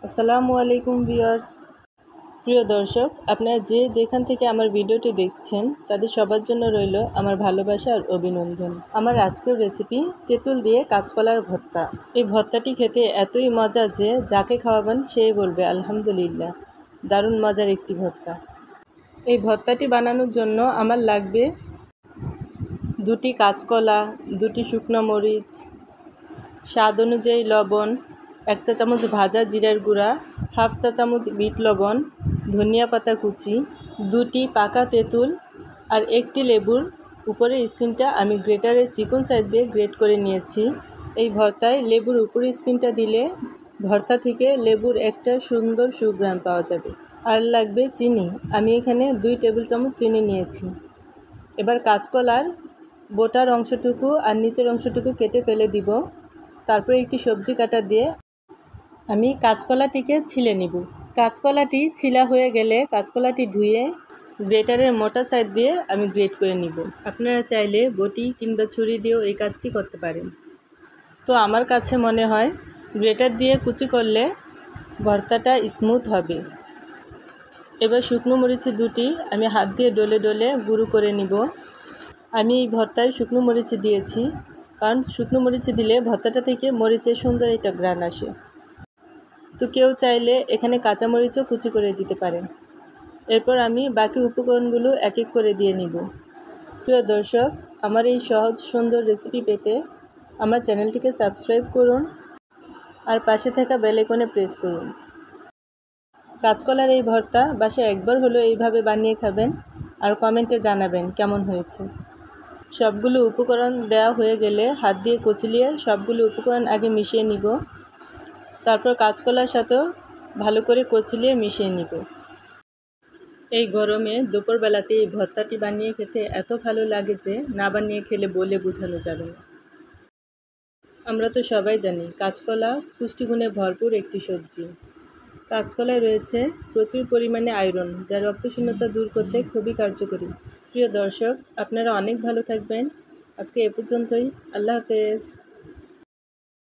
আসসালামু আলাইকুম ভিউয়ার্স। প্রিয় দর্শক, আপনারা যে যেখান থেকে আমার ভিডিওটি দেখছেন তাদের সবার জন্য রইল আমার ভালোবাসা আর অভিনন্দন। আমার আজকের রেসিপি তেঁতুল দিয়ে কাঁচকলার ভর্তা। এই ভর্তাটি খেতে এতই মজা যে যাকে খাওয়াবেন সেই বলবে আলহামদুলিল্লাহ, দারুণ মজার একটি ভর্তা। এই ভর্তাটি বানানোর জন্য আমার লাগবে 2টি কাঁচকলা, 2টি শুকনো মরিচ, স্বাদ অনুযায়ী লবণ, 1 চা চামচ ভাজা জিরার গুঁড়া, 1/2 চা চামচ বিট লবণ, ধনিয়া পাতা কুচি, 2টি পাকা তেঁতুল আর 1টি লেবুর উপরের স্কিনটা আমি গ্রেটারের চিকন সাইড দিয়ে গ্রেট করে নিয়েছি। এই ভর্তায় লেবুর উপরের স্কিনটা দিলে ভর্তা থেকে লেবুর একটা সুন্দর সুঘ্রাণ পাওয়া যাবে। আর লাগবে চিনি, আমি এখানে 2 টেবিল চামচ চিনি নিয়েছি। এবার কাঁচকলার বোটার অংশটুকু আর নিচের অংশটুকু কেটে ফেলে দিব। তারপরে একটি সবজি কাটা দিয়ে আমি কাঁচকলাটিকে ছিলে নিব। কাঁচকলাটি ছিলা হয়ে গেলে কাঁচকলাটি ধুয়ে গ্রেটারের মোটা সাইড দিয়ে আমি গ্রেট করে নিব। আপনারা চাইলে বটি কিংবা ছুরি দিয়েও এই কাজটি করতে পারেন। তো আমার কাছে মনে হয় গ্রেটার দিয়ে কুচি করলে ভর্তাটা স্মুথ হবে। এবার শুকনো মরিচ 2টি আমি হাত দিয়ে ডলে ডলে গুঁড়ো করে নিব। আমি এই ভর্তায় শুকনো মরিচ দিয়েছি, কারণ শুকনো মরিচ দিলে ভর্তাটা থেকে মরিচের সুন্দর একটা ঘ্রাণ আসে। তো কেউ চাইলে এখানে কাঁচা মরিচও কুচি করে দিতে পারেন। এরপর আমি বাকি উপকরণগুলো এক এক করে দিয়ে নিব। প্রিয় দর্শক, আমার এই সহজ সুন্দর রেসিপি পেতে আমার চ্যানেলটিকে সাবস্ক্রাইব করুন আর পাশে থাকা বেল আইকনে প্রেস করুন। কাঁচকলার এই ভর্তা বাসায় একবার হলো এইভাবে বানিয়ে খাবেন আর কমেন্টে জানাবেন কেমন হয়েছে। সবগুলো উপকরণ দেওয়া হয়ে গেলে হাত দিয়ে কচলিয়ে সবগুলো উপকরণ আগে মিশিয়ে নিব। তারপর কাঁচকলার সাথেও ভালো করে কচলিয়ে মিশিয়ে নিব। এই গরমে দুপুরবেলাতে এই ভর্তাটি বানিয়ে খেতে এত ভালো লাগে যে না বানিয়ে খেলে বলে বোঝানো যাবে না। আমরা তো সবাই জানি কাঁচকলা পুষ্টিগুণে ভরপুর একটি সবজি। কাঁচকলায় রয়েছে প্রচুর পরিমাণে আয়রন, যা রক্তশূন্যতা দূর করতে খুবই কার্যকরী। প্রিয় দর্শক, আপনারা অনেক ভালো থাকবেন। আজকে এ পর্যন্তই। আল্লাহ হাফেজ।